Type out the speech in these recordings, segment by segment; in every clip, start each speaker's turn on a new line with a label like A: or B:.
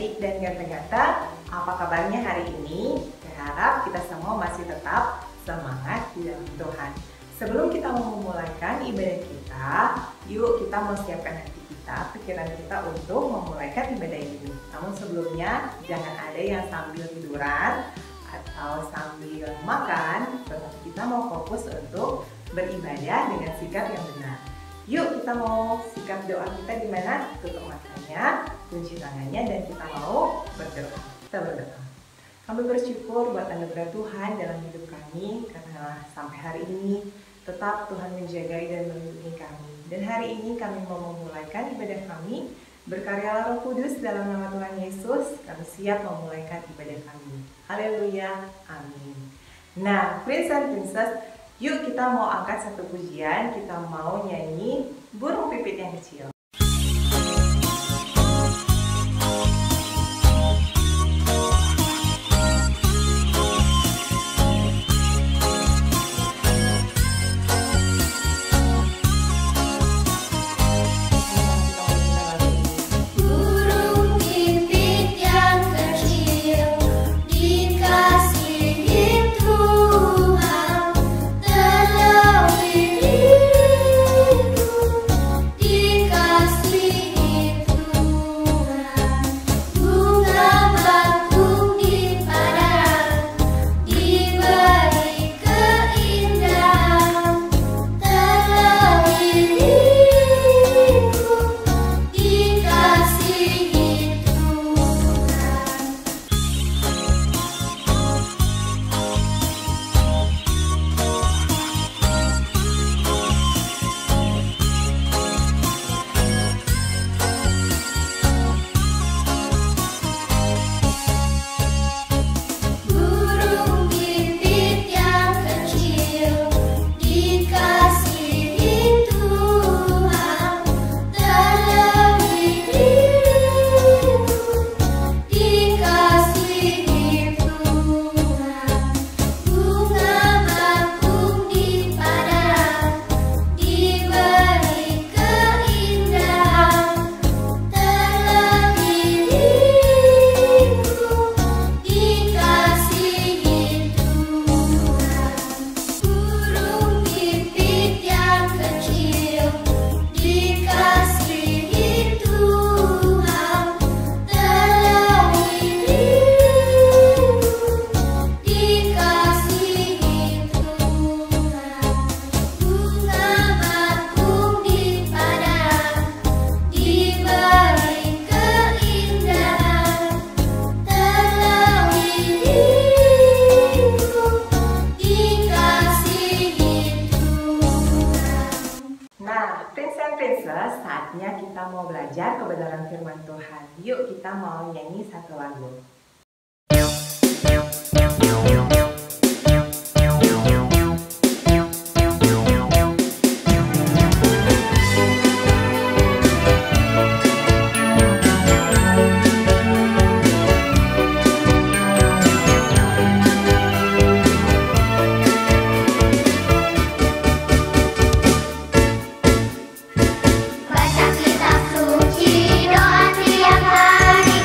A: adik-adik dan ganteng-ganteng, apa kabarnya hari ini? Saya harap kita semua masih tetap semangat di dalam Tuhan. Sebelum kita memulaikan ibadah kita, yuk kita mempersiapkan hati kita, pikiran kita untuk memulaikan ibadah ini. Namun sebelumnya, jangan ada yang sambil tiduran atau sambil makan, tetapi kita mau fokus untuk beribadah dengan sikap yang benar. Yuk kita mau sikap doa kita di mana? Tutup matanya, kunci tangannya, dan kita mau berdoa. Kita berdoa. Kami bersyukur buat anugerah Tuhan dalam hidup kami, karena sampai hari ini tetap Tuhan menjaga dan melindungi kami. Dan hari ini kami mau memulaikan ibadah kami, berkaryalah Roh Kudus dalam nama Tuhan Yesus, kami siap memulaikan ibadah kami. Haleluya, amin. Nah, Prince and Princess, yuk kita mau angkat satu pujian, kita mau nyanyi Burung Pipit yang Kecil. Saatnya kita mau belajar kebenaran firman Tuhan. Yuk kita mau nyanyi satu lagu.
B: Baca kitab suci, doa tiap hari,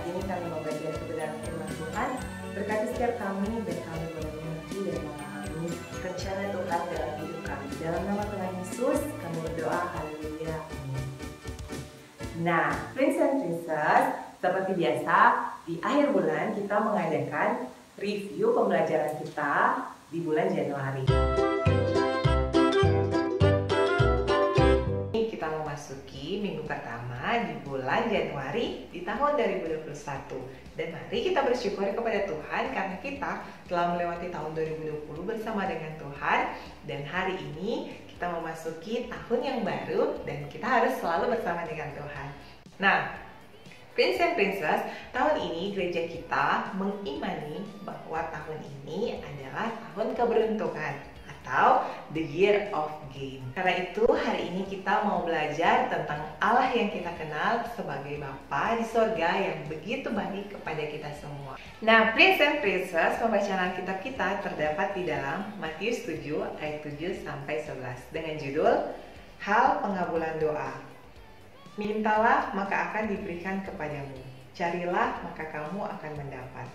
A: ini kami mau belajar kebenaran firman Tuhan. Berkati setiap kami dan kami boleh mengerti dan memahami rencana Tuhan dalam hidup kami. Dalam nama Tuhan Yesus kami berdoa, haleluya. Nah, Prince and Princess, seperti biasa di akhir bulan kita mengadakan review pembelajaran kita di bulan Januari. Kita memasuki minggu pertama di bulan Januari di tahun 2021. Dan mari kita bersyukur kepada Tuhan karena kita telah melewati tahun 2020 bersama dengan Tuhan. Dan hari ini kita memasuki tahun yang baru dan kita harus selalu bersama dengan Tuhan. Nah, Prince and Princess, tahun ini gereja kita mengimani bahwa tahun ini adalah tahun keberuntungan atau the year of gain. Karena itu hari ini kita mau belajar tentang Allah yang kita kenal sebagai Bapa di sorga yang begitu baik kepada kita semua. Nah, Prince and Princess, pembacaan Alkitab kita terdapat di dalam Matius 7 ayat 7 sampai 11 dengan judul Hal Pengabulan Doa. Mintalah maka akan diberikan kepadamu, carilah maka kamu akan mendapat,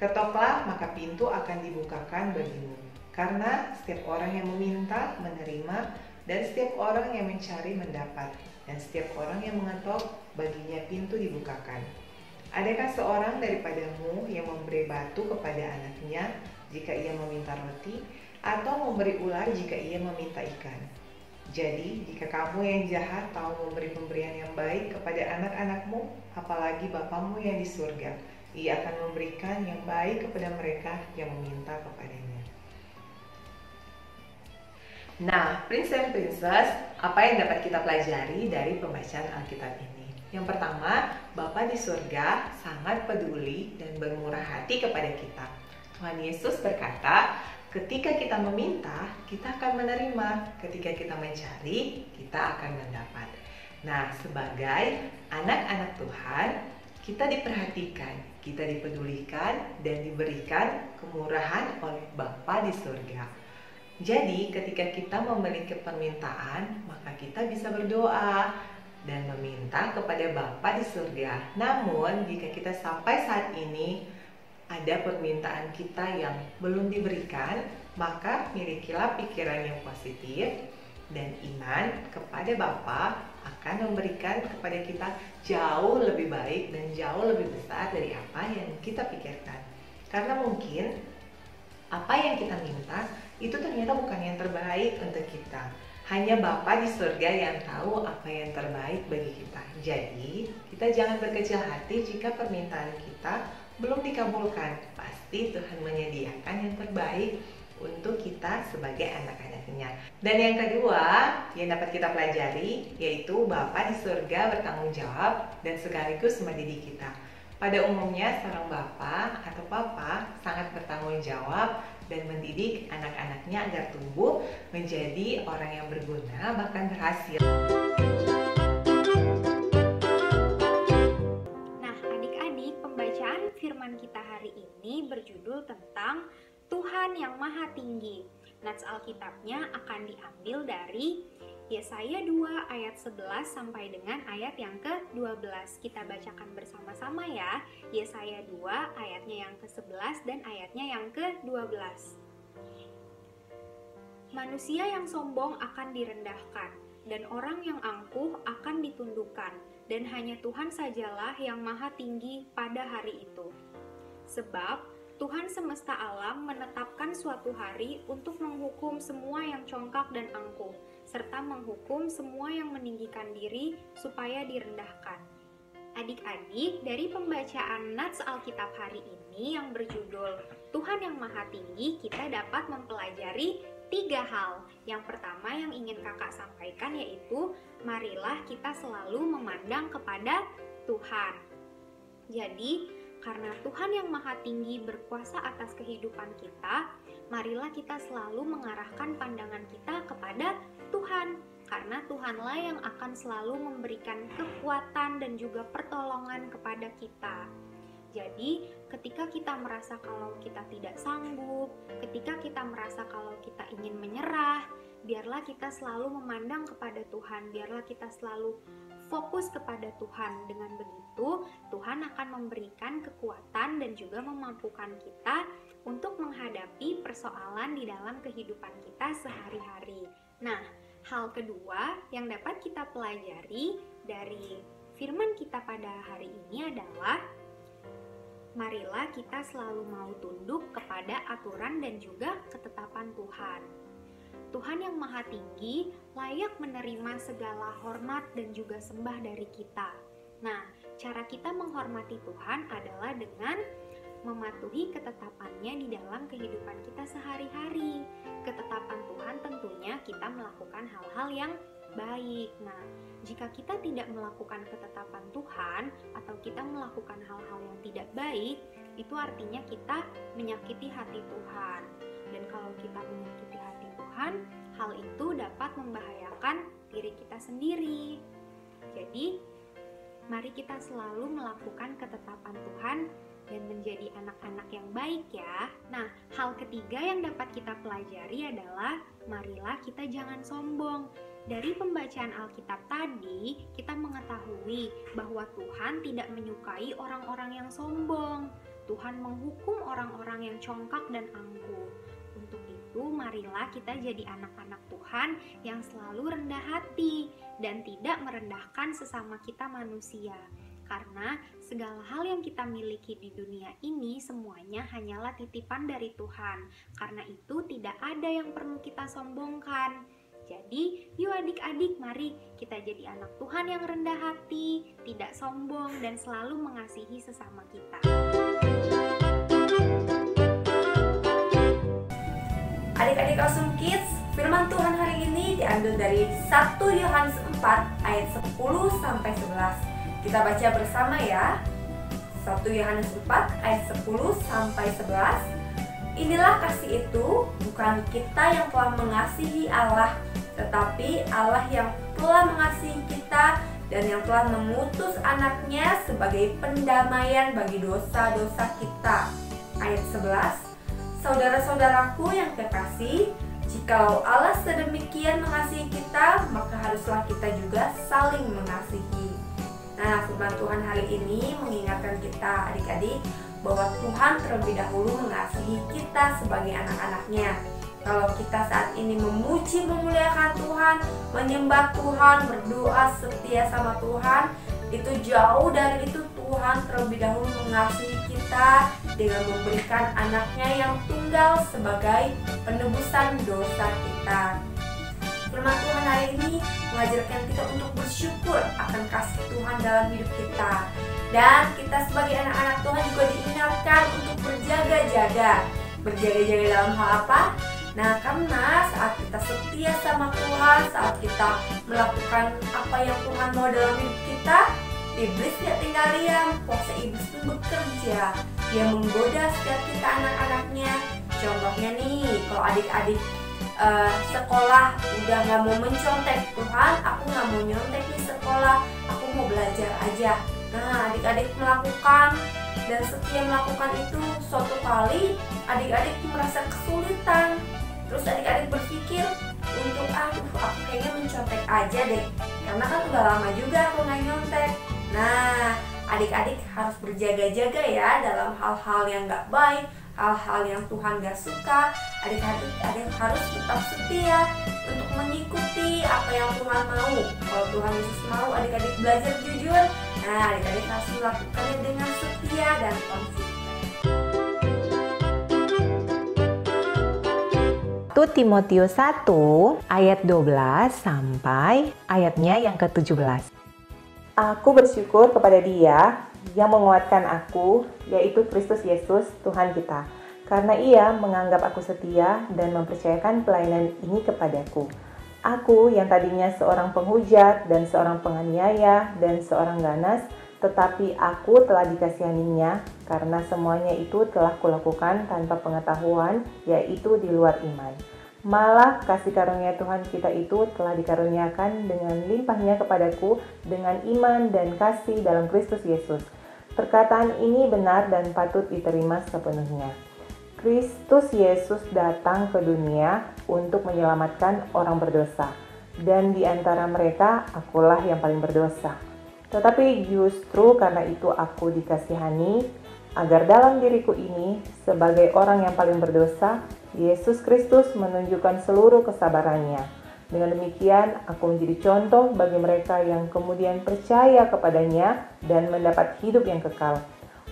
A: ketoklah maka pintu akan dibukakan bagimu. Karena setiap orang yang meminta menerima, dan setiap orang yang mencari mendapat, dan setiap orang yang mengetok baginya pintu dibukakan. Adakah seorang daripadamu yang memberi batu kepada anaknya jika ia meminta roti, atau memberi ular jika ia meminta ikan? Jadi, jika kamu yang jahat tahu memberi pemberian yang baik kepada anak-anakmu, apalagi Bapamu yang di surga, Ia akan memberikan yang baik kepada mereka yang meminta kepadanya. Nah, Prince and Princess, apa yang dapat kita pelajari dari pembacaan Alkitab ini? Yang pertama, Bapa di surga sangat peduli dan bermurah hati kepada kita. Tuhan Yesus berkata, ketika kita meminta, kita akan menerima. Ketika kita mencari, kita akan mendapat. Nah, sebagai anak-anak Tuhan, kita diperhatikan, kita dipedulikan, dan diberikan kemurahan oleh Bapa di surga. Jadi, ketika kita memiliki permintaan, maka kita bisa berdoa dan meminta kepada Bapa di surga. Namun, jika kita sampai saat ini ada permintaan kita yang belum diberikan, maka milikilah pikiran yang positif dan iman kepada Bapa akan memberikan kepada kita jauh lebih baik dan jauh lebih besar dari apa yang kita pikirkan. Karena mungkin apa yang kita minta itu ternyata bukan yang terbaik untuk kita. Hanya Bapa di surga yang tahu apa yang terbaik bagi kita. Jadi, kita jangan berkecil hati jika permintaan kita belum dikabulkan. Pasti Tuhan menyediakan yang terbaik untuk kita sebagai anak-anaknya. Dan yang kedua yang dapat kita pelajari yaitu Bapa di surga bertanggung jawab dan sekaligus mendidik kita. Pada umumnya seorang Bapa atau Papa sangat bertanggung jawab dan mendidik anak-anaknya agar tumbuh menjadi orang yang berguna bahkan berhasil.
B: Firman kita hari ini berjudul tentang Tuhan yang Maha Tinggi. Nats Alkitabnya akan diambil dari Yesaya 2 ayat 11 sampai dengan ayat yang ke-12. Kita bacakan bersama-sama ya. Yesaya 2 ayatnya yang ke-11 dan ayatnya yang ke-12. Manusia yang sombong akan direndahkan, dan orang yang angkuh akan ditundukkan, dan hanya Tuhan sajalah yang maha tinggi pada hari itu. Sebab Tuhan semesta alam menetapkan suatu hari untuk menghukum semua yang congkak dan angkuh, serta menghukum semua yang meninggikan diri supaya direndahkan. Adik-adik, dari pembacaan Nats Alkitab hari ini yang berjudul Tuhan yang Maha Tinggi, kita dapat mempelajari 3 hal. Yang pertama yang ingin kakak sampaikan yaitu marilah kita selalu memandang kepada Tuhan. Jadi, karena Tuhan yang Maha Tinggi berkuasa atas kehidupan kita, marilah kita selalu mengarahkan pandangan kita kepada Tuhan. Karena Tuhanlah yang akan selalu memberikan kekuatan dan juga pertolongan kepada kita. Jadi, ketika kita merasa kalau kita tidak sanggup, ketika kita merasa kalau kita ingin menyerah, biarlah kita selalu memandang kepada Tuhan, biarlah kita selalu fokus kepada Tuhan. Dengan begitu, Tuhan akan memberikan kekuatan dan juga memampukan kita untuk menghadapi persoalan di dalam kehidupan kita sehari-hari. Nah, hal kedua yang dapat kita pelajari dari firman kita pada hari ini adalah marilah kita selalu mau tunduk kepada aturan dan juga ketetapan Tuhan. Tuhan yang Maha Tinggi layak menerima segala hormat dan juga sembah dari kita. Nah, cara kita menghormati Tuhan adalah dengan mematuhi ketetapannya di dalam kehidupan kita sehari-hari. Ketetapan Tuhan tentunya kita melakukan hal-hal yang baik. Nah, jika kita tidak melakukan ketetapan Tuhan atau kita melakukan hal-hal yang tidak baik, itu artinya kita menyakiti hati Tuhan. Dan kalau kita menyakiti hati Tuhan, hal itu dapat membahayakan diri kita sendiri. Jadi, mari kita selalu melakukan ketetapan Tuhan dan menjadi anak-anak yang baik ya. Nah, hal ketiga yang dapat kita pelajari adalah marilah kita jangan sombong. Dari pembacaan Alkitab tadi, kita mengetahui bahwa Tuhan tidak menyukai orang-orang yang sombong. Tuhan menghukum orang-orang yang congkak dan angkuh. Untuk itu, marilah kita jadi anak-anak Tuhan yang selalu rendah hati dan tidak merendahkan sesama kita manusia. Karena segala hal yang kita miliki di dunia ini semuanya hanyalah titipan dari Tuhan. Karena itu tidak ada yang perlu kita sombongkan. Jadi, yuk adik-adik, mari kita jadi anak Tuhan yang rendah hati, tidak sombong, dan selalu mengasihi sesama kita.
C: Adik-adik Awesome Kids, firman Tuhan hari ini diambil dari 1 Yohanes 4 ayat 10 sampai 11. Kita baca bersama ya. 1 Yohanes 4 ayat 10 sampai 11. Inilah kasih itu, bukan kita yang telah mengasihi Allah, tetapi Allah yang telah mengasihi kita dan yang telah mengutus anaknya sebagai pendamaian bagi dosa-dosa kita. Ayat 11. Saudara-saudaraku yang kekasih, jikalau Allah sedemikian mengasihi kita, maka haruslah kita juga saling mengasihi. Nah, firman Tuhan hari ini mengingatkan kita adik-adik bahwa Tuhan terlebih dahulu mengasihi kita sebagai anak-anaknya. Kalau kita saat ini memuji, memuliakan Tuhan, menyembah Tuhan, berdoa setia sama Tuhan, itu jauh dari itu Tuhan terlebih dahulu mengasihi kita dengan memberikan anaknya yang tunggal sebagai penebusan dosa kita. Firman Tuhan hari ini mengajarkan kita untuk bersyukur akan kasih Tuhan dalam hidup kita. Dan kita sebagai anak-anak Tuhan juga diingatkan untuk berjaga-jaga. Berjaga-jaga dalam hal apa? Nah, karena saat kita setia sama Tuhan, saat kita melakukan apa yang Tuhan mau dalam hidup kita, iblis gak tinggal diam, kuasa iblis itu bekerja. Dia menggoda setiap kita anak-anaknya. Contohnya nih, kalau adik-adik sekolah udah gak mau mencontek, Tuhan aku gak mau nyontek nih sekolah, aku mau belajar aja. Nah, adik-adik melakukan dan setia melakukan itu, suatu kali adik-adik merasa kesulitan. Terus adik-adik berpikir untuk aku kayaknya mencontek aja deh, karena kan udah lama juga aku gak nyontek. Nah, adik-adik harus berjaga-jaga ya dalam hal-hal yang gak baik, hal-hal yang Tuhan gak suka. Adik-adik harus tetap setia untuk mengikuti apa yang Tuhan mau. Kalau Tuhan Yesus mau adik-adik belajar jujur, nah adik-adik harus melakukannya dengan setia dan konsisten.
A: 1 Timotius 1 ayat 12 sampai ayatnya yang ke-17. Aku bersyukur kepada Dia yang menguatkan aku, yaitu Kristus Yesus Tuhan kita, karena Ia menganggap aku setia dan mempercayakan pelayanan ini kepadaku. Aku yang tadinya seorang penghujat dan seorang penganiaya dan seorang ganas, tetapi aku telah dikasihaninya karena semuanya itu telah kulakukan tanpa pengetahuan, yaitu di luar iman. Malah kasih karunia Tuhan kita itu telah dikaruniakan dengan limpahnya kepadaku dengan iman dan kasih dalam Kristus Yesus. Perkataan ini benar dan patut diterima sepenuhnya. Kristus Yesus datang ke dunia untuk menyelamatkan orang berdosa, dan di antara mereka akulah yang paling berdosa. Tetapi justru karena itu aku dikasihani, agar dalam diriku ini, sebagai orang yang paling berdosa, Yesus Kristus menunjukkan seluruh kesabarannya. Dengan demikian, aku menjadi contoh bagi mereka yang kemudian percaya kepadanya dan mendapat hidup yang kekal.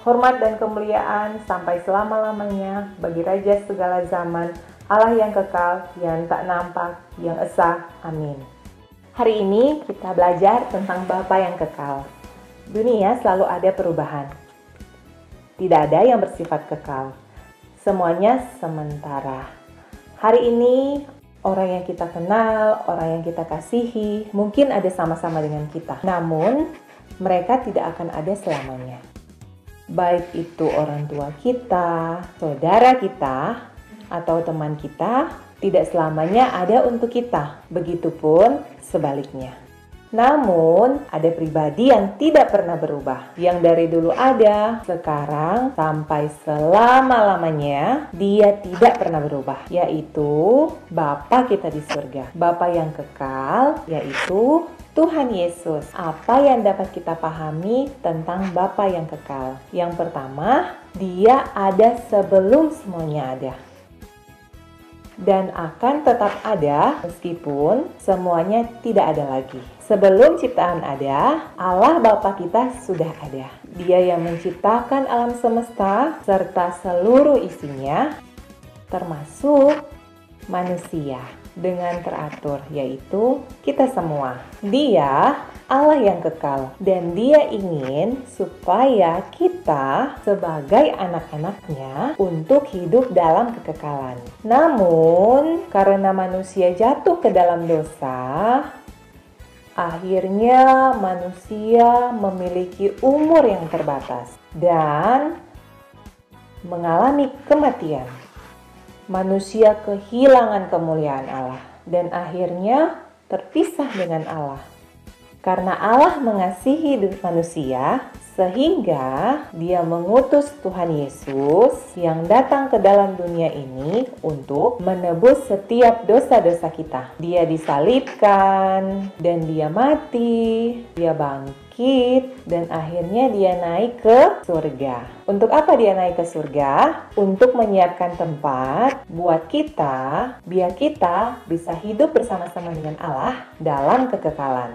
A: Hormat dan kemuliaan sampai selama-lamanya bagi Raja segala zaman, Allah yang kekal, yang tak nampak, yang esa. Amin. Hari ini kita belajar tentang Bapa yang kekal. Dunia selalu ada perubahan. Tidak ada yang bersifat kekal. Semuanya sementara. Hari ini orang yang kita kenal, orang yang kita kasihi, mungkin ada sama-sama dengan kita. Namun, mereka tidak akan ada selamanya. Baik itu orang tua kita, saudara kita, atau teman kita, tidak selamanya ada untuk kita. Begitupun sebaliknya. Namun, ada pribadi yang tidak pernah berubah. Yang dari dulu ada, sekarang sampai selama-lamanya, dia tidak pernah berubah. Yaitu Bapa kita di surga. Bapa yang kekal, yaitu Tuhan Yesus. Apa yang dapat kita pahami tentang Bapa yang kekal? Yang pertama, dia ada sebelum semuanya ada. Dan akan tetap ada meskipun semuanya tidak ada lagi. Sebelum ciptaan ada, Allah Bapa kita sudah ada. Dia yang menciptakan alam semesta serta seluruh isinya, termasuk manusia dengan teratur, yaitu kita semua. Dia Allah yang kekal dan dia ingin supaya kita sebagai anak-anaknya untuk hidup dalam kekekalan. Namun karena manusia jatuh ke dalam dosa, akhirnya manusia memiliki umur yang terbatas dan mengalami kematian. Manusia kehilangan kemuliaan Allah dan akhirnya terpisah dengan Allah. Karena Allah mengasihi manusia, sehingga dia mengutus Tuhan Yesus yang datang ke dalam dunia ini untuk menebus setiap dosa-dosa kita. Dia disalibkan dan dia mati, dia bangkit, dan akhirnya dia naik ke surga. Untuk apa dia naik ke surga? Untuk menyiapkan tempat buat kita, biar kita bisa hidup bersama-sama dengan Allah dalam kekekalan.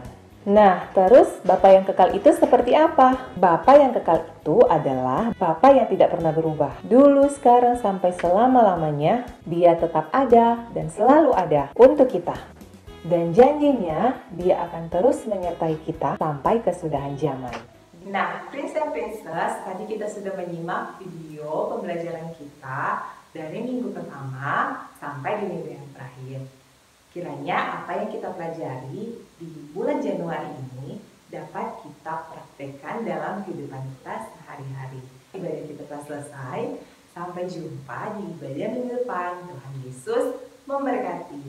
A: Nah, terus Bapa yang kekal itu seperti apa? Bapa yang kekal itu adalah Bapa yang tidak pernah berubah. Dulu, sekarang, sampai selama-lamanya, dia tetap ada dan selalu ada untuk kita. Dan janjinya, dia akan terus menyertai kita sampai kesudahan zaman. Nah, Prince and Princess, tadi kita sudah menyimak video pembelajaran kita dari minggu pertama sampai di minggu yang terakhir. Kiranya apa yang kita pelajari di bulan Januari ini dapat kita praktekkan dalam kehidupan kita sehari-hari. Ibadah kita telah selesai. Sampai jumpa di ibadah minggu depan. Tuhan Yesus memberkati.